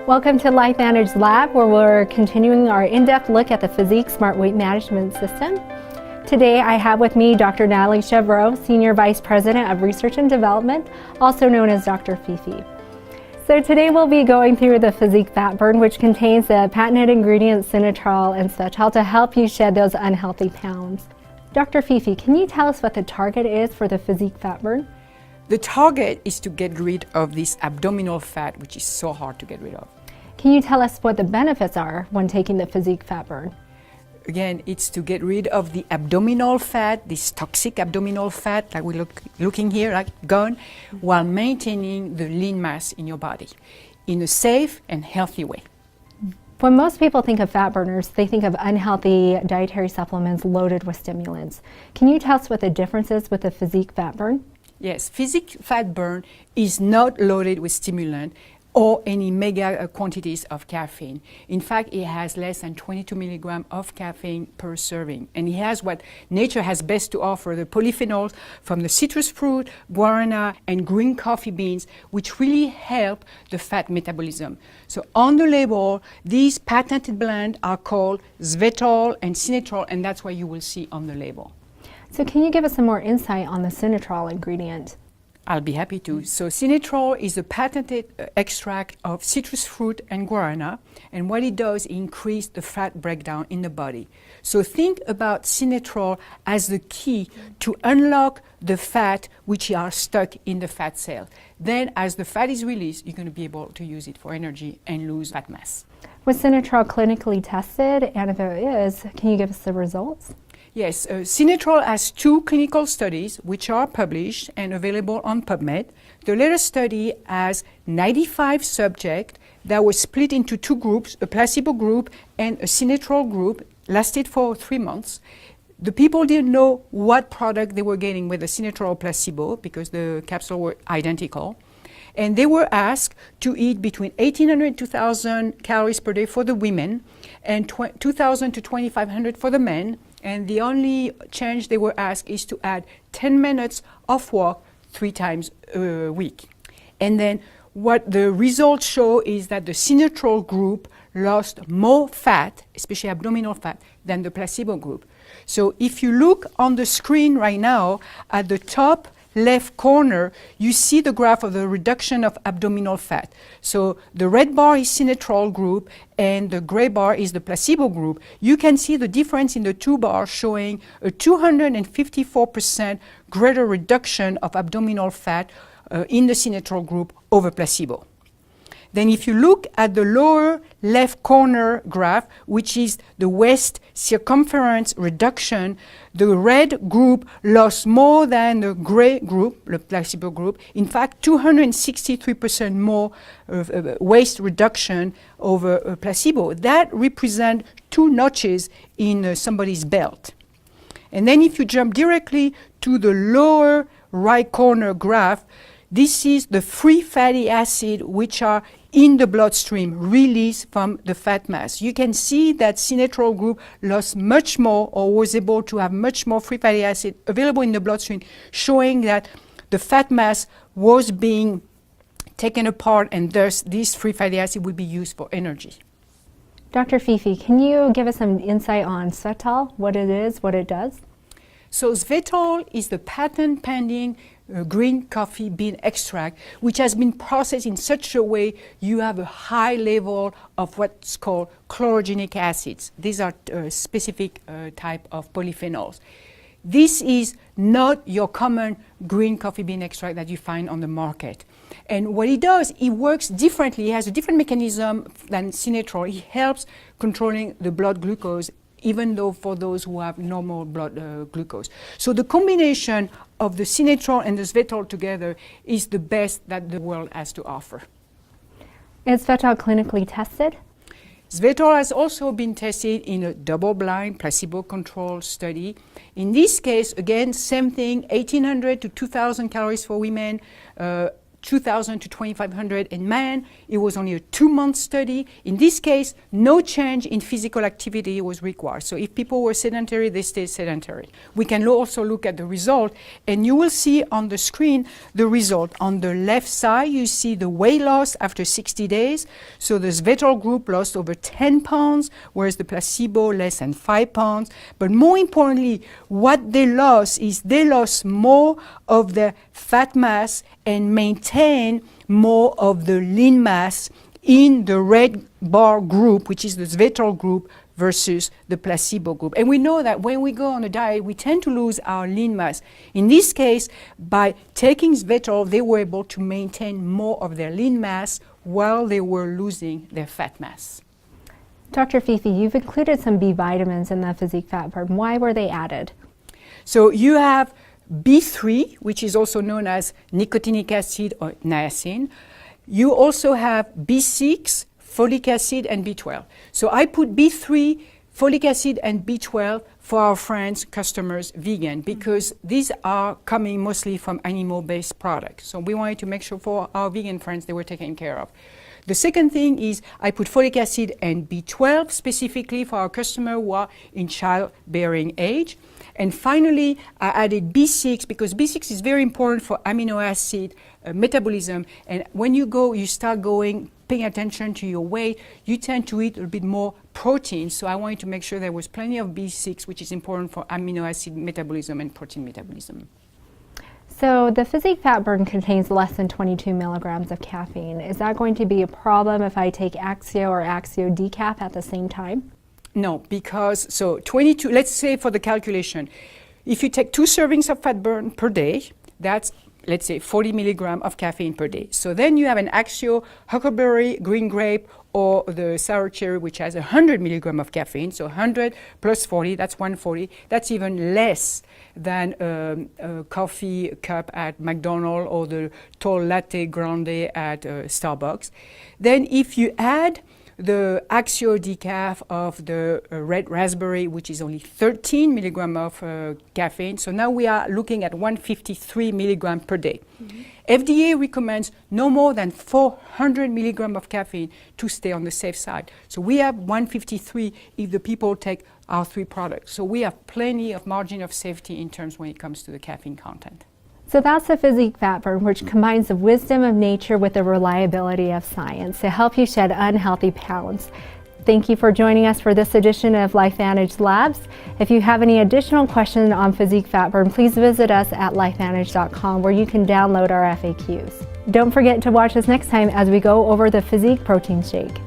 Welcome to LifeVantage Lab, where we're continuing our in-depth look at the PhisIQ Smart Weight Management System. Today I have with me Dr. Natalie Chevreau, Senior Vice President of Research and Development, also known as Dr. Fifi. So today we'll be going through the PhisIQ Fat Burn, which contains the patented ingredients Cinetrol and Svetol to help you shed those unhealthy pounds. Dr. Fifi, can you tell us what the target is for the PhisIQ Fat Burn? The target is to get rid of this abdominal fat, which is so hard to get rid of. Can you tell us what the benefits are when taking the PhisIQ Fat Burn? Again, it's to get rid of the abdominal fat, this toxic abdominal fat, like we're looking here, like gone, while maintaining the lean mass in your body in a safe and healthy way. When most people think of fat burners, they think of unhealthy dietary supplements loaded with stimulants. Can you tell us what the difference is with the PhisIQ Fat Burn? Yes, PhisIQ Fat Burn is not loaded with stimulant or any mega quantities of caffeine. In fact, it has less than 22 milligrams of caffeine per serving. And it has what nature has best to offer, the polyphenols from the citrus fruit, guarana, and green coffee beans, which really help the fat metabolism. So on the label, these patented blends are called Svetol and Cinetrol, and that's what you will see on the label. So can you give us some more insight on the Cinetrol ingredient? I'll be happy to. So Cinetrol is a patented extract of citrus fruit and guarana, and what it does is increase the fat breakdown in the body. So think about Cinetrol as the key to unlock the fat which are stuck in the fat cell. Then as the fat is released, you're going to be able to use it for energy and lose fat mass. Was Cinetrol clinically tested? And if it is, can you give us the results? Yes, Cinetrol has 2 clinical studies which are published and available on PubMed. The latest study has 95 subjects that were split into 2 groups, a placebo group and a Cinetrol group, lasted for 3 months. The people didn't know what product they were getting with the Cinetrol placebo because the capsules were identical. And they were asked to eat between 1,800 and 2,000 calories per day for the women and 2,000 to 2,500 for the men. And the only change they were asked is to add 10 minutes of walk 3 times a week. And then what the results show is that the Cinetrol group lost more fat, especially abdominal fat, than the placebo group. So if you look on the screen right now, at the top left corner, you see the graph of the reduction of abdominal fat. So the red bar is Cinetrol group and the gray bar is the placebo group. You can see the difference in the 2 bars showing a 254% greater reduction of abdominal fat in the Cinetrol group over placebo. Then if you look at the lower left corner graph, which is the waist circumference reduction, the red group lost more than the gray group, the placebo group. In fact, 263% more waist reduction over placebo. That represents 2 notches in somebody's belt. And then if you jump directly to the lower right corner graph, this is the free fatty acid which are in the bloodstream released from the fat mass. You can see that Cinetrol group lost much more or was able to have much more free fatty acid available in the bloodstream, showing that the fat mass was being taken apart and thus this free fatty acid would be used for energy. Dr. Fifi, can you give us some insight on Svetol, what it is, what it does? So Svetol is the patent pending green coffee bean extract, which has been processed in such a way you have a high level of what's called chlorogenic acids. These are specific type of polyphenols. This is not your common green coffee bean extract that you find on the market. And what it does, it works differently. It has a different mechanism than Cinetrol. It helps controlling the blood glucose, even though for those who have normal blood glucose. So the combination of the Cinetrol and the Svetol together is the best that the world has to offer. Is Svetol clinically tested? Svetol has also been tested in a double-blind, placebo-controlled study. In this case, again, same thing, 1,800 to 2,000 calories for women, 2,000 to 2,500 in men. It was only a 2-month study. In this case, no change in physical activity was required. So if people were sedentary, they stayed sedentary. We can also look at the result, and you will see on the screen the result. On the left side, you see the weight loss after 60 days. So the Svetal group lost over 10 pounds, whereas the placebo less than 5 pounds. But more importantly, what they lost is they lost more of the fat mass and maintain more of the lean mass in the red bar group, which is the Svetal group, versus the placebo group. And we know that when we go on a diet, we tend to lose our lean mass. In this case, by taking Svetal, they were able to maintain more of their lean mass while they were losing their fat mass. Dr. Fifi, you've included some B vitamins in the physique fat burn. Why were they added? So you have B3, which is also known as nicotinic acid or niacin. You also have B6, folic acid, and B12. So I put B3, folic acid, and B12 for our friends, customers, vegan, because these are coming mostly from animal-based products. So we wanted to make sure for our vegan friends they were taken care of. The second thing is I put folic acid and B12 specifically for our customer who are in childbearing age. And finally, I added B6 because B6 is very important for amino acid metabolism. And when you start paying attention to your weight, you tend to eat a little bit more protein. So I wanted to make sure there was plenty of B6, which is important for amino acid metabolism and protein metabolism. So the physique fat burn contains less than 22 milligrams of caffeine. Is that going to be a problem if I take Axio or Axio decaf at the same time? No, because, so 22, let's say for the calculation, if you take 2 servings of fat burn per day, that's, let's say, 40 milligram of caffeine per day. So then you have an Axio, huckleberry, green grape, or the sour cherry, which has 100 milligram of caffeine. So 100 plus 40, that's 140. That's even less than a coffee cup at McDonald's or the tall latte grande at Starbucks. Then if you add the Axio decaf of the red raspberry, which is only 13 milligram of caffeine. So now we are looking at 153 milligram per day. Mm-hmm. FDA recommends no more than 400 milligram of caffeine to stay on the safe side. So we have 153 if the people take our 3 products. So we have plenty of margin of safety in terms when it comes to the caffeine content. So that's the physique fat burn, which combines the wisdom of nature with the reliability of science to help you shed unhealthy pounds. Thank you for joining us for this edition of LifeVantage Labs. If you have any additional questions on physique fat burn, please visit us at lifevantage.com where you can download our FAQs. Don't forget to watch us next time as we go over the physique protein shake.